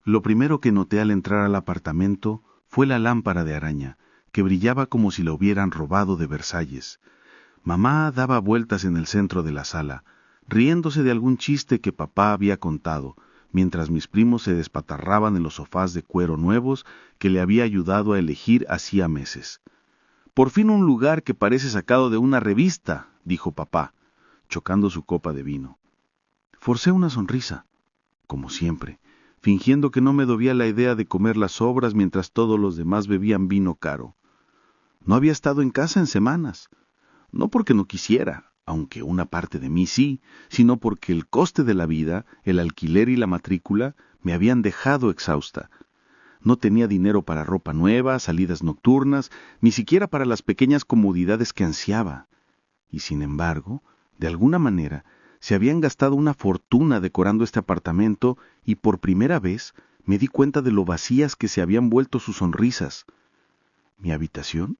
Lo primero que noté al entrar al apartamento fue la lámpara de araña, que brillaba como si la hubieran robado de Versalles. Mamá daba vueltas en el centro de la sala, riéndose de algún chiste que papá había contado, mientras mis primos se despatarraban en los sofás de cuero nuevos que le había ayudado a elegir hacía meses. «Por fin un lugar que parece sacado de una revista», dijo papá, chocando su copa de vino. Forcé una sonrisa, como siempre, fingiendo que no me dolía la idea de comer las sobras mientras todos los demás bebían vino caro. No había estado en casa en semanas, no porque no quisiera, aunque una parte de mí sí, sino porque el coste de la vida, el alquiler y la matrícula me habían dejado exhausta. No tenía dinero para ropa nueva, salidas nocturnas, ni siquiera para las pequeñas comodidades que ansiaba. Y sin embargo, de alguna manera, se habían gastado una fortuna decorando este apartamento y por primera vez me di cuenta de lo vacías que se habían vuelto sus sonrisas. Mi habitación,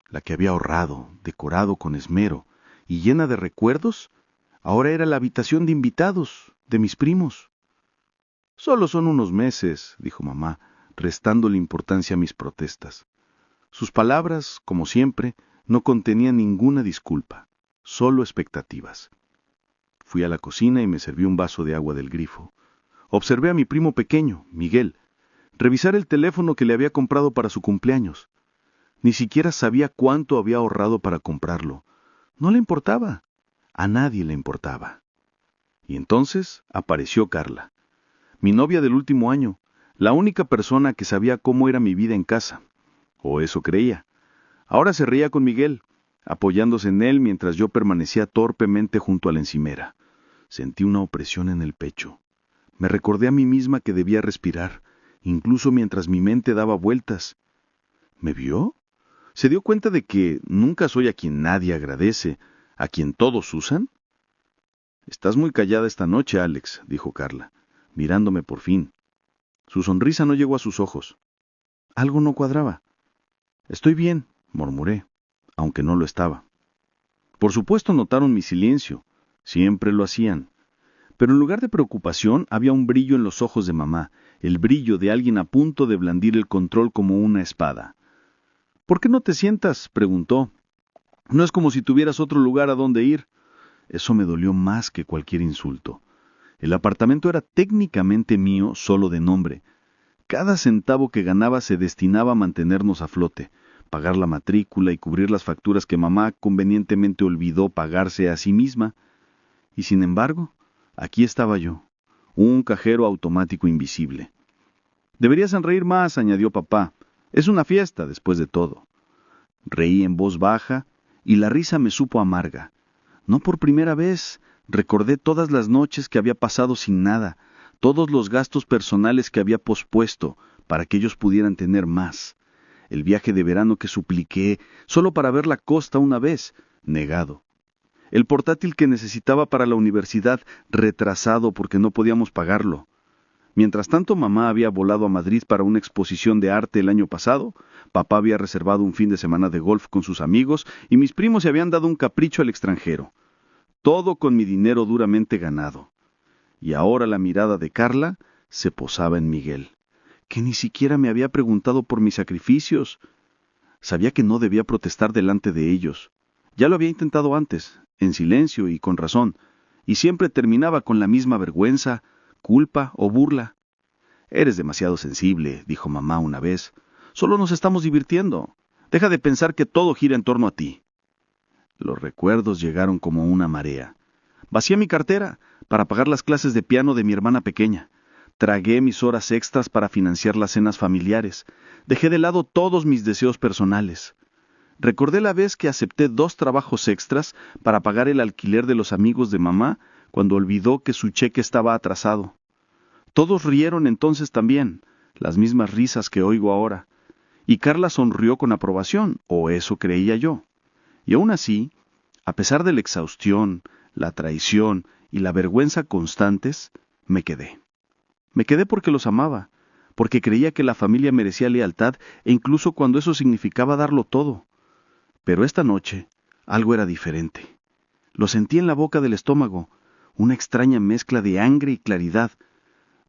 la que había ahorrado, decorado con esmero y llena de recuerdos, ahora era la habitación de invitados, de mis primos. «Solo son unos meses», dijo mamá, restándole importancia a mis protestas. Sus palabras, como siempre, no contenían ninguna disculpa, solo expectativas. Fui a la cocina y me serví un vaso de agua del grifo. Observé a mi primo pequeño, Miguel, revisar el teléfono que le había comprado para su cumpleaños. Ni siquiera sabía cuánto había ahorrado para comprarlo. No le importaba. A nadie le importaba. Y entonces apareció Carla, mi novia del último año, la única persona que sabía cómo era mi vida en casa. O eso creía. Ahora se reía con Miguel, apoyándose en él mientras yo permanecía torpemente junto a la encimera. Sentí una opresión en el pecho. Me recordé a mí misma que debía respirar, incluso mientras mi mente daba vueltas. ¿Me vio? ¿Se dio cuenta de que nunca soy a quien nadie agradece, a quien todos usan? «Estás muy callada esta noche, Alex», dijo Carla, mirándome por fin. Su sonrisa no llegó a sus ojos. Algo no cuadraba. «Estoy bien», murmuré, aunque no lo estaba. Por supuesto notaron mi silencio. Siempre lo hacían. Pero en lugar de preocupación había un brillo en los ojos de mamá, el brillo de alguien a punto de blandir el control como una espada. «¿Por qué no te sientas?», preguntó. «No es como si tuvieras otro lugar a donde ir». Eso me dolió más que cualquier insulto. El apartamento era técnicamente mío solo de nombre. Cada centavo que ganaba se destinaba a mantenernos a flote, pagar la matrícula y cubrir las facturas que mamá convenientemente olvidó pagarse a sí misma. Y sin embargo, aquí estaba yo, un cajero automático invisible. «Deberías sonreír más», añadió papá. «Es una fiesta, después de todo». Reí en voz baja, y la risa me supo amarga. No por primera vez, recordé todas las noches que había pasado sin nada, todos los gastos personales que había pospuesto para que ellos pudieran tener más. El viaje de verano que supliqué solo para ver la costa una vez, negado. El portátil que necesitaba para la universidad, retrasado porque no podíamos pagarlo. Mientras tanto, mamá había volado a Madrid para una exposición de arte el año pasado, papá había reservado un fin de semana de golf con sus amigos y mis primos se habían dado un capricho al extranjero. Todo con mi dinero duramente ganado. Y ahora la mirada de Carla se posaba en Miguel, que ni siquiera me había preguntado por mis sacrificios. Sabía que no debía protestar delante de ellos. Ya lo había intentado antes, en silencio y con razón, y siempre terminaba con la misma vergüenza, culpa o burla. «Eres demasiado sensible», dijo mamá una vez. «Solo nos estamos divirtiendo. Deja de pensar que todo gira en torno a ti». Los recuerdos llegaron como una marea. Vacié mi cartera para pagar las clases de piano de mi hermana pequeña. Tragué mis horas extras para financiar las cenas familiares. Dejé de lado todos mis deseos personales. Recordé la vez que acepté 2 trabajos extras para pagar el alquiler de los amigos de mamá cuando olvidó que su cheque estaba atrasado. Todos rieron entonces también, las mismas risas que oigo ahora. Y Carla sonrió con aprobación, o eso creía yo. Y aún así, a pesar de la exhaustión, la traición y la vergüenza constantes, me quedé. Me quedé porque los amaba, porque creía que la familia merecía lealtad e incluso cuando eso significaba darlo todo. Pero esta noche, algo era diferente. Lo sentí en la boca del estómago, una extraña mezcla de hambre y claridad.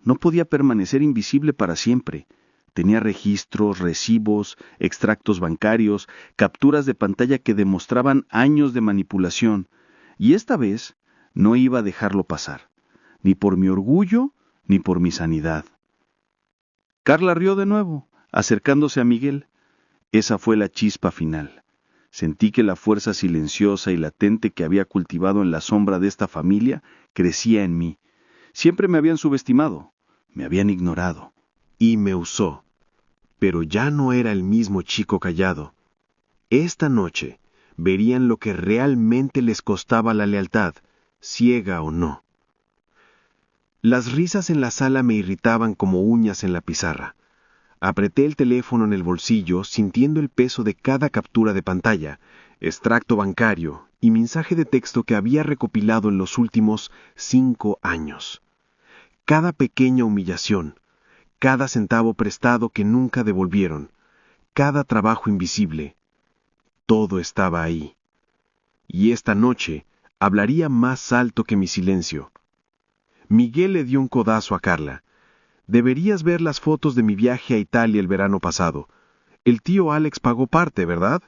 No podía permanecer invisible para siempre. Tenía registros, recibos, extractos bancarios, capturas de pantalla que demostraban años de manipulación, y esta vez no iba a dejarlo pasar, ni por mi orgullo, ni por mi sanidad. Carla rió de nuevo, acercándose a Miguel. Esa fue la chispa final. Sentí que la fuerza silenciosa y latente que había cultivado en la sombra de esta familia crecía en mí. Siempre me habían subestimado, me habían ignorado. Y me usó. Pero ya no era el mismo chico callado. Esta noche verían lo que realmente les costaba la lealtad, ciega o no. Las risas en la sala me irritaban como uñas en la pizarra. Apreté el teléfono en el bolsillo, sintiendo el peso de cada captura de pantalla, extracto bancario y mensaje de texto que había recopilado en los últimos 5 años. Cada pequeña humillación, cada centavo prestado que nunca devolvieron, cada trabajo invisible, todo estaba ahí. Y esta noche hablaría más alto que mi silencio. Miguel le dio un codazo a Carla. Deberías ver las fotos de mi viaje a Italia el verano pasado. El tío Alex pagó parte, ¿verdad?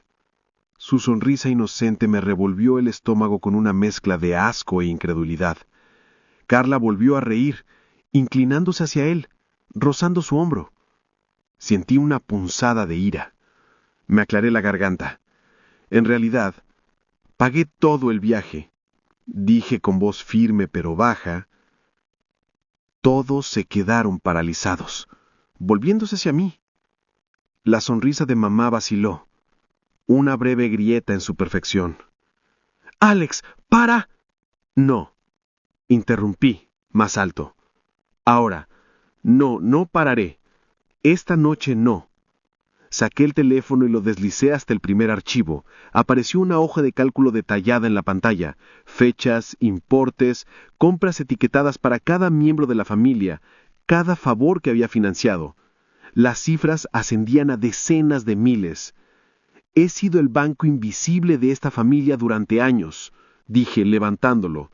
Su sonrisa inocente me revolvió el estómago con una mezcla de asco e incredulidad. Carla volvió a reír, inclinándose hacia él, rozando su hombro. Sentí una punzada de ira. Me aclaré la garganta. En realidad, pagué todo el viaje. Dije con voz firme pero baja. Todos se quedaron paralizados, volviéndose hacia mí. La sonrisa de mamá vaciló, una breve grieta en su perfección. ¡Alex, para! No, interrumpí, más alto. Ahora, no pararé. Esta noche no. Saqué el teléfono y lo deslicé hasta el primer archivo. Apareció una hoja de cálculo detallada en la pantalla, fechas, importes, compras etiquetadas para cada miembro de la familia, cada favor que había financiado. Las cifras ascendían a decenas de miles. He sido el banco invisible de esta familia durante años, dije, levantándolo.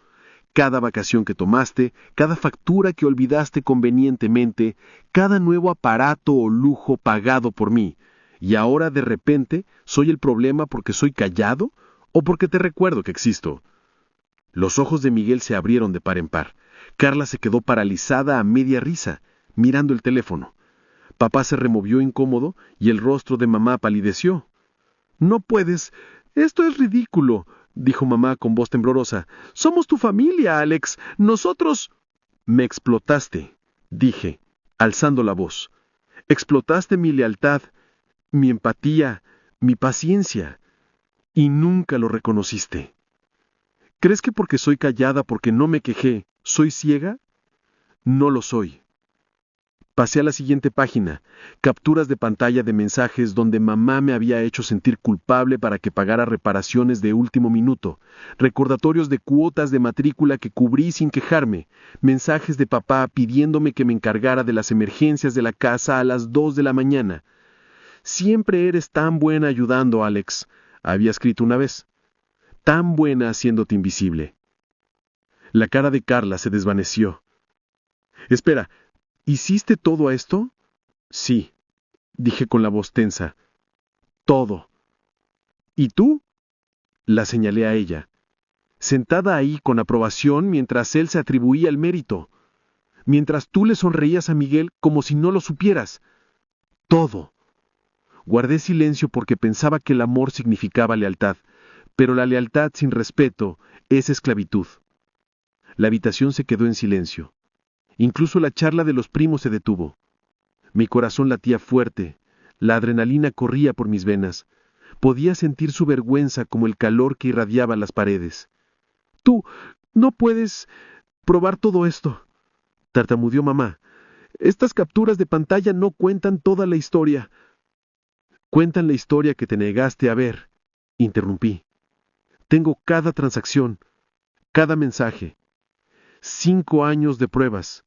Cada vacación que tomaste, cada factura que olvidaste convenientemente, cada nuevo aparato o lujo pagado por mí. ¿Y ahora de repente soy el problema porque soy callado o porque te recuerdo que existo? Los ojos de Miguel se abrieron de par en par. Carla se quedó paralizada a media risa, mirando el teléfono. Papá se removió incómodo y el rostro de mamá palideció. «No puedes. Esto es ridículo», dijo mamá con voz temblorosa. «Somos tu familia, Alex. Nosotros...» «Me explotaste», dije, alzando la voz. «Explotaste mi lealtad, mi empatía, mi paciencia, y nunca lo reconociste. ¿Crees que porque soy callada, porque no me quejé, soy ciega? No lo soy». Pasé a la siguiente página, capturas de pantalla de mensajes donde mamá me había hecho sentir culpable para que pagara reparaciones de último minuto, recordatorios de cuotas de matrícula que cubrí sin quejarme, mensajes de papá pidiéndome que me encargara de las emergencias de la casa a las 2 de la mañana. «Siempre eres tan buena ayudando, Alex», había escrito una vez. «Tan buena haciéndote invisible». La cara de Carla se desvaneció. «Espera, ¿hiciste todo esto?» «Sí», dije con la voz tensa. «Todo». «¿Y tú?» La señalé a ella, sentada ahí con aprobación mientras él se atribuía el mérito, mientras tú le sonreías a Miguel como si no lo supieras. «Todo». Guardé silencio porque pensaba que el amor significaba lealtad, pero la lealtad sin respeto es esclavitud. La habitación se quedó en silencio. Incluso la charla de los primos se detuvo. Mi corazón latía fuerte, la adrenalina corría por mis venas. Podía sentir su vergüenza como el calor que irradiaba las paredes. «Tú no puedes probar todo esto», tartamudeó mamá. «Estas capturas de pantalla no cuentan toda la historia». «Cuentan la historia que te negaste a ver», interrumpí. «Tengo cada transacción, cada mensaje. 5 años de pruebas.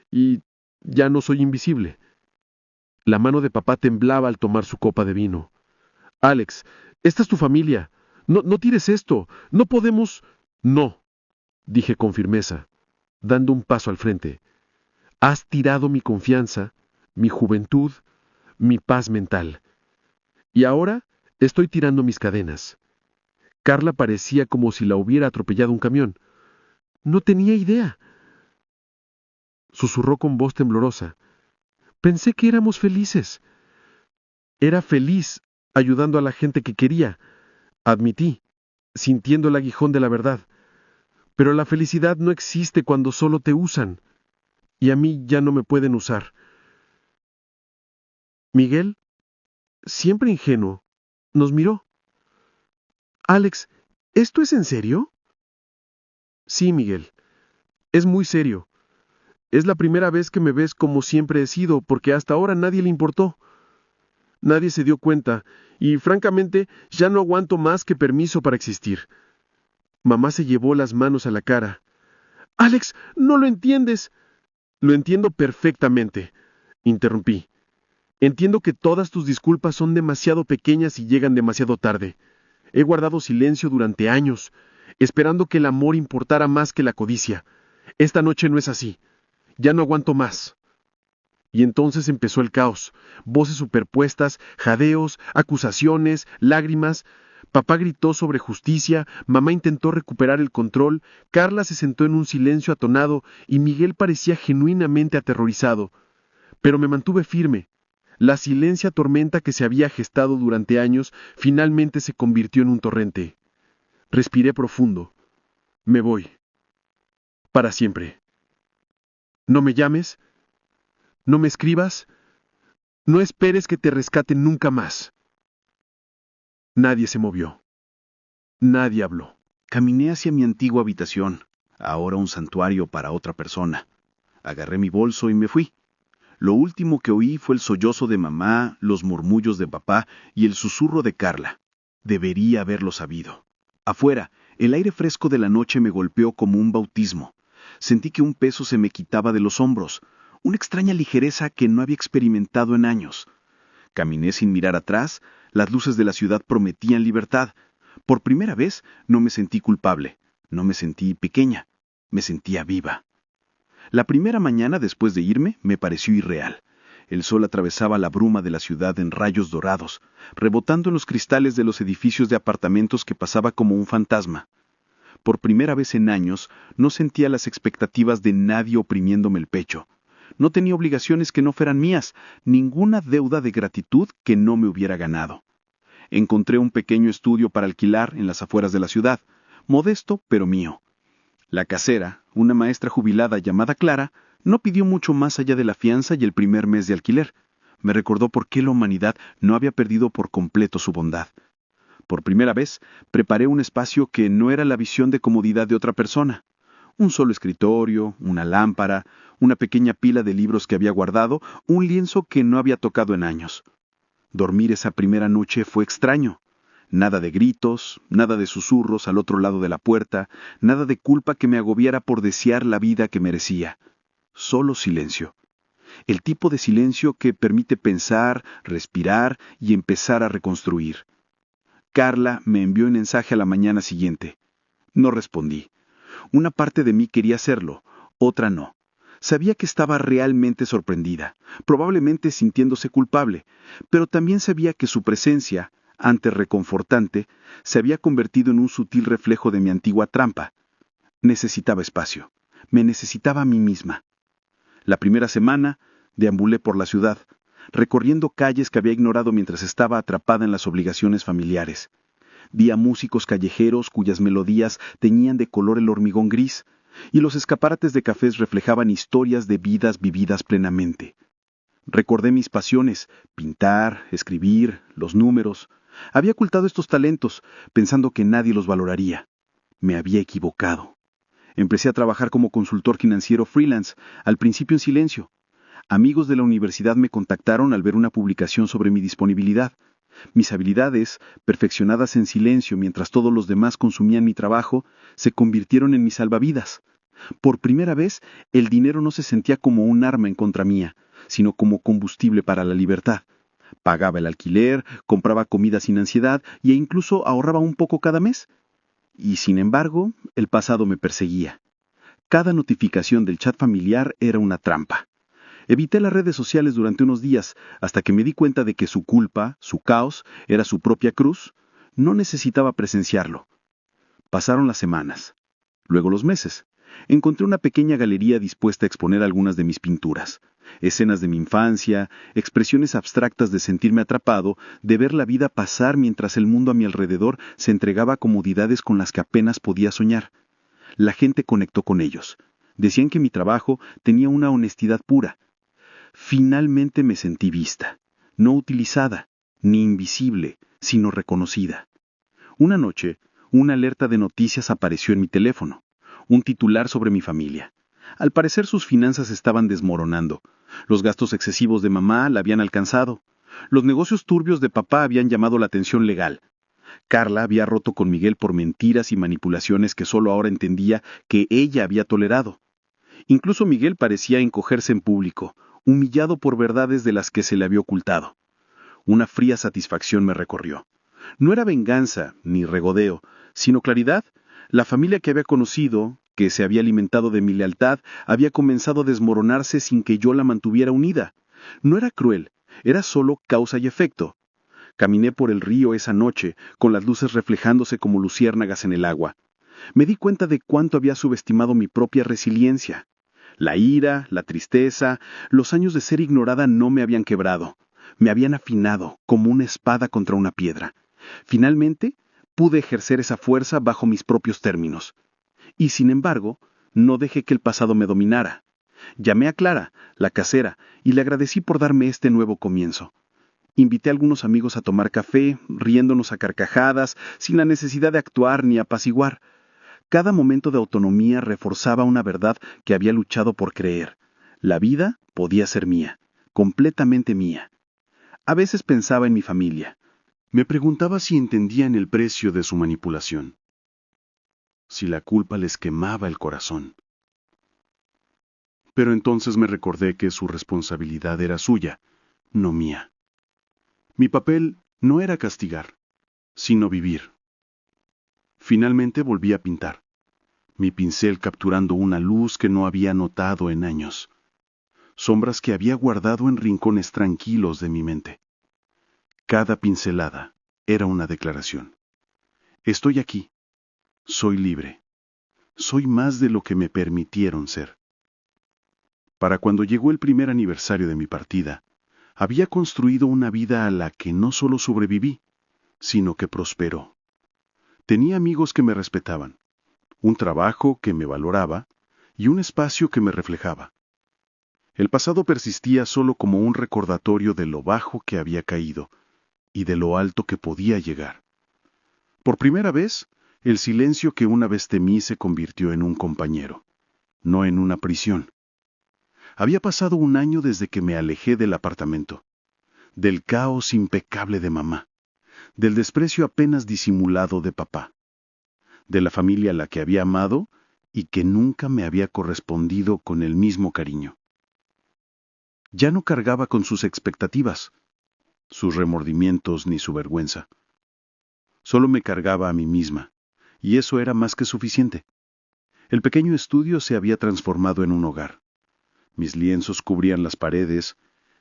Y ya no soy invisible». La mano de papá temblaba al tomar su copa de vino. «Alex, esta es tu familia. No tires esto. No podemos...» «No», dije con firmeza, dando un paso al frente. Has tirado mi confianza, mi juventud, mi paz mental. Y ahora estoy tirando mis cadenas. Carla parecía como si la hubiera atropellado un camión. No tenía idea. Susurró con voz temblorosa. Pensé que éramos felices. Era feliz ayudando a la gente que quería, admití, sintiendo el aguijón de la verdad. Pero la felicidad no existe cuando solo te usan, y a mí ya no me pueden usar. Miguel, siempre ingenuo, nos miró. Alex, ¿esto es en serio? Sí, Miguel, es muy serio. Es la primera vez que me ves como siempre he sido, porque hasta ahora nadie le importó. Nadie se dio cuenta, y francamente ya no aguanto más que permiso para existir. Mamá se llevó las manos a la cara. Alex, no lo entiendes. Lo entiendo perfectamente, interrumpí. Entiendo que todas tus disculpas son demasiado pequeñas y llegan demasiado tarde. He guardado silencio durante años, esperando que el amor importara más que la codicia. Esta noche no es así. Ya no aguanto más. Y entonces empezó el caos. Voces superpuestas, jadeos, acusaciones, lágrimas. Papá gritó sobre justicia, mamá intentó recuperar el control, Carla se sentó en un silencio atonado y Miguel parecía genuinamente aterrorizado. Pero me mantuve firme. La silencia tormenta que se había gestado durante años finalmente se convirtió en un torrente. Respiré profundo. Me voy. Para siempre. No me llames. No me escribas. No esperes que te rescaten nunca más. Nadie se movió. Nadie habló. Caminé hacia mi antigua habitación, ahora un santuario para otra persona. Agarré mi bolso y me fui. Lo último que oí fue el sollozo de mamá, los murmullos de papá y el susurro de Carla. Debería haberlo sabido. Afuera, el aire fresco de la noche me golpeó como un bautismo. Sentí que un peso se me quitaba de los hombros, una extraña ligereza que no había experimentado en años. Caminé sin mirar atrás, las luces de la ciudad prometían libertad. Por primera vez no me sentí culpable, no me sentí pequeña, me sentía viva. La primera mañana después de irme me pareció irreal. El sol atravesaba la bruma de la ciudad en rayos dorados, rebotando en los cristales de los edificios de apartamentos que pasaba como un fantasma. Por primera vez en años no sentía las expectativas de nadie oprimiéndome el pecho. No tenía obligaciones que no fueran mías, ninguna deuda de gratitud que no me hubiera ganado. Encontré un pequeño estudio para alquilar en las afueras de la ciudad, modesto pero mío. La casera, una maestra jubilada llamada Clara, no pidió mucho más allá de la fianza y el primer mes de alquiler. Me recordó por qué la humanidad no había perdido por completo su bondad. Por primera vez, preparé un espacio que no era la visión de comodidad de otra persona. Un solo escritorio, una lámpara, una pequeña pila de libros que había guardado, un lienzo que no había tocado en años. Dormir esa primera noche fue extraño. Nada de gritos, nada de susurros al otro lado de la puerta, nada de culpa que me agobiara por desear la vida que merecía. Solo silencio. El tipo de silencio que permite pensar, respirar y empezar a reconstruir. Carla me envió un mensaje a la mañana siguiente. No respondí. Una parte de mí quería hacerlo, otra no. Sabía que estaba realmente sorprendida, probablemente sintiéndose culpable, pero también sabía que su presencia, antes reconfortante, se había convertido en un sutil reflejo de mi antigua trampa. Necesitaba espacio. Me necesitaba a mí misma. La primera semana, deambulé por la ciudad, recorriendo calles que había ignorado mientras estaba atrapada en las obligaciones familiares. Vi a músicos callejeros cuyas melodías teñían de color el hormigón gris, y los escaparates de cafés reflejaban historias de vidas vividas plenamente. Recordé mis pasiones, pintar, escribir, los números. Había ocultado estos talentos, pensando que nadie los valoraría. Me había equivocado. Empecé a trabajar como consultor financiero freelance, al principio en silencio. Amigos de la universidad me contactaron al ver una publicación sobre mi disponibilidad. Mis habilidades, perfeccionadas en silencio mientras todos los demás consumían mi trabajo, se convirtieron en mis salvavidas. Por primera vez, el dinero no se sentía como un arma en contra mía, sino como combustible para la libertad. Pagaba el alquiler, compraba comida sin ansiedad e incluso ahorraba un poco cada mes. Y sin embargo, el pasado me perseguía. Cada notificación del chat familiar era una trampa. Evité las redes sociales durante unos días hasta que me di cuenta de que su culpa, su caos, era su propia cruz. No necesitaba presenciarlo. Pasaron las semanas, luego los meses. Encontré una pequeña galería dispuesta a exponer algunas de mis pinturas. Escenas de mi infancia, expresiones abstractas de sentirme atrapado, de ver la vida pasar mientras el mundo a mi alrededor se entregaba a comodidades con las que apenas podía soñar. La gente conectó con ellos. Decían que mi trabajo tenía una honestidad pura. Finalmente me sentí vista, no utilizada, ni invisible, sino reconocida. Una noche, una alerta de noticias apareció en mi teléfono, un titular sobre mi familia. Al parecer sus finanzas estaban desmoronando. Los gastos excesivos de mamá la habían alcanzado. Los negocios turbios de papá habían llamado la atención legal. Carla había roto con Miguel por mentiras y manipulaciones que solo ahora entendía que ella había tolerado. Incluso Miguel parecía encogerse en público, humillado por verdades de las que se le había ocultado. Una fría satisfacción me recorrió. No era venganza ni regodeo, sino claridad. La familia que había conocido, que se había alimentado de mi lealtad, había comenzado a desmoronarse sin que yo la mantuviera unida. No era cruel, era solo causa y efecto. Caminé por el río esa noche, con las luces reflejándose como luciérnagas en el agua. Me di cuenta de cuánto había subestimado mi propia resiliencia. La ira, la tristeza, los años de ser ignorada no me habían quebrado. Me habían afinado, como una espada contra una piedra. Finalmente, pude ejercer esa fuerza bajo mis propios términos. Y sin embargo, no dejé que el pasado me dominara. Llamé a Clara, la casera, y le agradecí por darme este nuevo comienzo. Invité a algunos amigos a tomar café, riéndonos a carcajadas, sin la necesidad de actuar ni apaciguar. Cada momento de autonomía reforzaba una verdad que había luchado por creer. La vida podía ser mía, completamente mía. A veces pensaba en mi familia. Me preguntaba si entendían el precio de su manipulación, si la culpa les quemaba el corazón. Pero entonces me recordé que su responsabilidad era suya, no mía. Mi papel no era castigar, sino vivir. Finalmente volví a pintar, mi pincel capturando una luz que no había notado en años, sombras que había guardado en rincones tranquilos de mi mente. Cada pincelada era una declaración. Estoy aquí, soy libre, soy más de lo que me permitieron ser. Para cuando llegó el primer aniversario de mi partida, había construido una vida a la que no solo sobreviví, sino que prosperó. Tenía amigos que me respetaban, un trabajo que me valoraba y un espacio que me reflejaba. El pasado persistía solo como un recordatorio de lo bajo que había caído y de lo alto que podía llegar. Por primera vez, el silencio que una vez temí se convirtió en un compañero, no en una prisión. Había pasado un año desde que me alejé del apartamento, del caos impecable de mamá, del desprecio apenas disimulado de papá, de la familia a la que había amado y que nunca me había correspondido con el mismo cariño. Ya no cargaba con sus expectativas, sus remordimientos ni su vergüenza. Solo me cargaba a mí misma, y eso era más que suficiente. El pequeño estudio se había transformado en un hogar. Mis lienzos cubrían las paredes,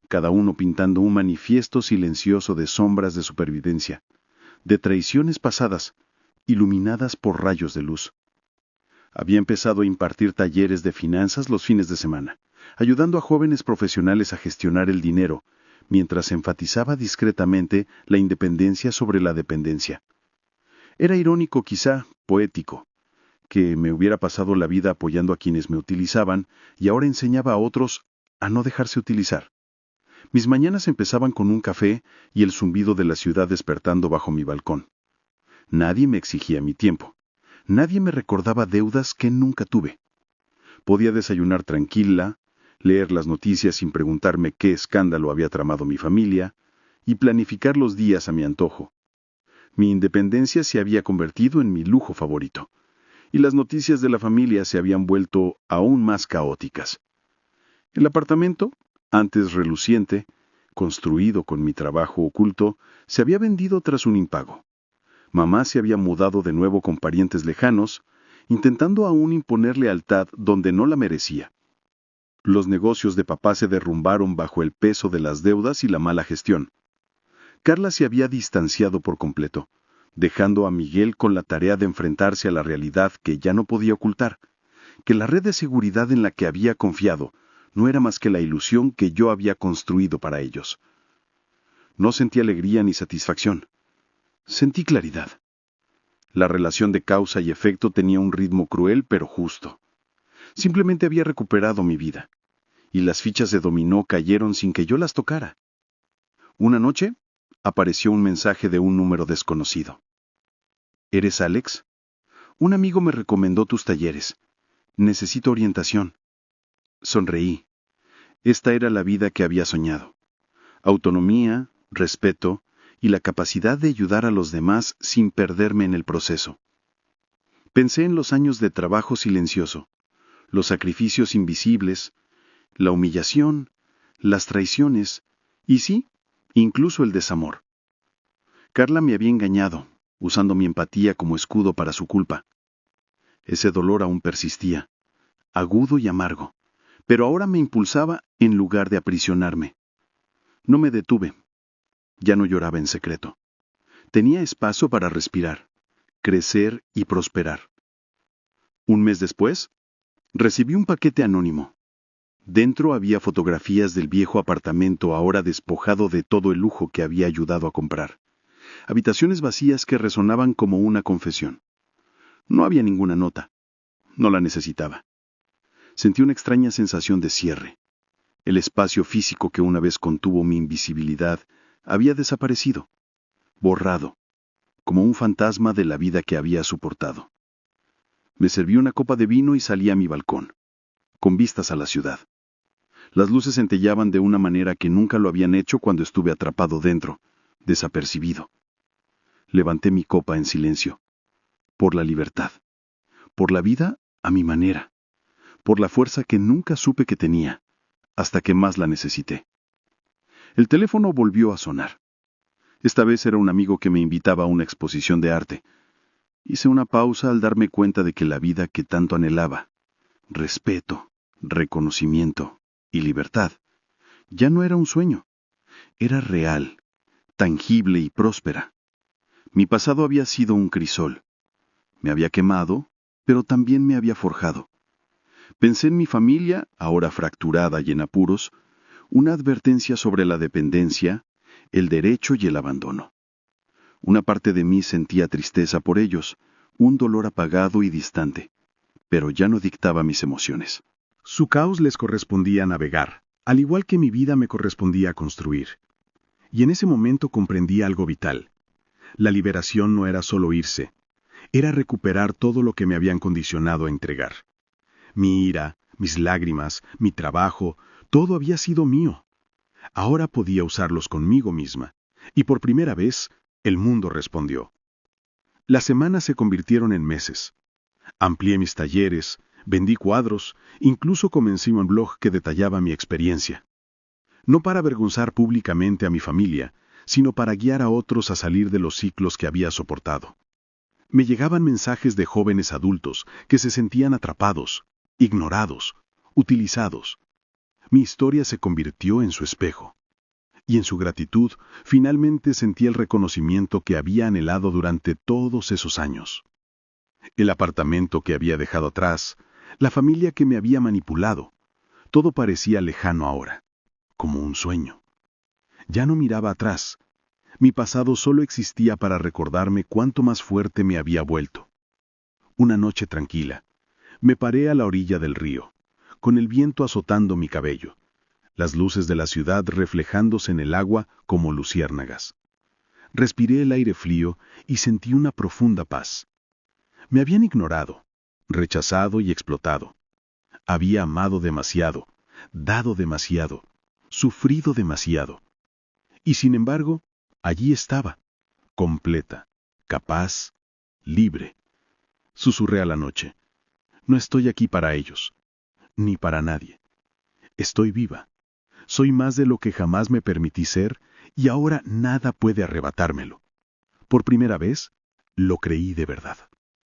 cada uno pintando un manifiesto silencioso de sombras de supervivencia, de traiciones pasadas, iluminadas por rayos de luz. Había empezado a impartir talleres de finanzas los fines de semana, ayudando a jóvenes profesionales a gestionar el dinero, mientras enfatizaba discretamente la independencia sobre la dependencia. Era irónico, quizá poético, que me hubiera pasado la vida apoyando a quienes me utilizaban y ahora enseñaba a otros a no dejarse utilizar. Mis mañanas empezaban con un café y el zumbido de la ciudad despertando bajo mi balcón. Nadie me exigía mi tiempo. Nadie me recordaba deudas que nunca tuve. Podía desayunar tranquila, leer las noticias sin preguntarme qué escándalo había tramado mi familia, y planificar los días a mi antojo. Mi independencia se había convertido en mi lujo favorito, y las noticias de la familia se habían vuelto aún más caóticas. El apartamento, antes reluciente, construido con mi trabajo oculto, se había vendido tras un impago. Mamá se había mudado de nuevo con parientes lejanos, intentando aún imponer lealtad donde no la merecía. Los negocios de papá se derrumbaron bajo el peso de las deudas y la mala gestión. Carla se había distanciado por completo, dejando a Miguel con la tarea de enfrentarse a la realidad que ya no podía ocultar, que la red de seguridad en la que había confiado no era más que la ilusión que yo había construido para ellos. No sentí alegría ni satisfacción. Sentí claridad. La relación de causa y efecto tenía un ritmo cruel pero justo. Simplemente había recuperado mi vida, y las fichas de dominó cayeron sin que yo las tocara. Una noche, apareció un mensaje de un número desconocido. ¿Eres Alex? Un amigo me recomendó tus talleres. Necesito orientación. Sonreí. Esta era la vida que había soñado. Autonomía, respeto y la capacidad de ayudar a los demás sin perderme en el proceso. Pensé en los años de trabajo silencioso, los sacrificios invisibles, la humillación, las traiciones y sí, incluso el desamor. Carla me había engañado, usando mi empatía como escudo para su culpa. Ese dolor aún persistía, agudo y amargo, pero ahora me impulsaba en lugar de aprisionarme. No me detuve. Ya no lloraba en secreto. Tenía espacio para respirar, crecer y prosperar. Un mes después, recibí un paquete anónimo. Dentro había fotografías del viejo apartamento ahora despojado de todo el lujo que había ayudado a comprar. Habitaciones vacías que resonaban como una confesión. No había ninguna nota. No la necesitaba. Sentí una extraña sensación de cierre. El espacio físico que una vez contuvo mi invisibilidad había desaparecido, borrado, como un fantasma de la vida que había soportado. Me serví una copa de vino y salí a mi balcón, con vistas a la ciudad. Las luces centellaban de una manera que nunca lo habían hecho cuando estuve atrapado dentro, desapercibido. Levanté mi copa en silencio. Por la libertad. Por la vida a mi manera. Por la fuerza que nunca supe que tenía, hasta que más la necesité. El teléfono volvió a sonar. Esta vez era un amigo que me invitaba a una exposición de arte. Hice una pausa al darme cuenta de que la vida que tanto anhelaba, respeto, reconocimiento y libertad, ya no era un sueño. Era real, tangible y próspera. Mi pasado había sido un crisol. Me había quemado, pero también me había forjado. Pensé en mi familia, ahora fracturada y en apuros, una advertencia sobre la dependencia, el derecho y el abandono. Una parte de mí sentía tristeza por ellos, un dolor apagado y distante, pero ya no dictaba mis emociones. Su caos les correspondía navegar, al igual que mi vida me correspondía construir. Y en ese momento comprendí algo vital. La liberación no era solo irse, era recuperar todo lo que me habían condicionado a entregar. Mi ira, mis lágrimas, mi trabajo, todo había sido mío. Ahora podía usarlos conmigo misma, y por primera vez, el mundo respondió. Las semanas se convirtieron en meses. Amplié mis talleres, vendí cuadros, incluso comencé un blog que detallaba mi experiencia. No para avergonzar públicamente a mi familia, sino para guiar a otros a salir de los ciclos que había soportado. Me llegaban mensajes de jóvenes adultos que se sentían atrapados, ignorados, utilizados. Mi historia se convirtió en su espejo. Y en su gratitud, finalmente sentí el reconocimiento que había anhelado durante todos esos años. El apartamento que había dejado atrás, la familia que me había manipulado, todo parecía lejano ahora, como un sueño. Ya no miraba atrás. Mi pasado solo existía para recordarme cuánto más fuerte me había vuelto. Una noche tranquila, me paré a la orilla del río, con el viento azotando mi cabello, las luces de la ciudad reflejándose en el agua como luciérnagas. Respiré el aire frío y sentí una profunda paz. Me habían ignorado, rechazado y explotado. Había amado demasiado, dado demasiado, sufrido demasiado. Y sin embargo, allí estaba, completa, capaz, libre. Susurré a la noche. No estoy aquí para ellos, ni para nadie. Estoy viva. Soy más de lo que jamás me permití ser, y ahora nada puede arrebatármelo. Por primera vez, lo creí de verdad.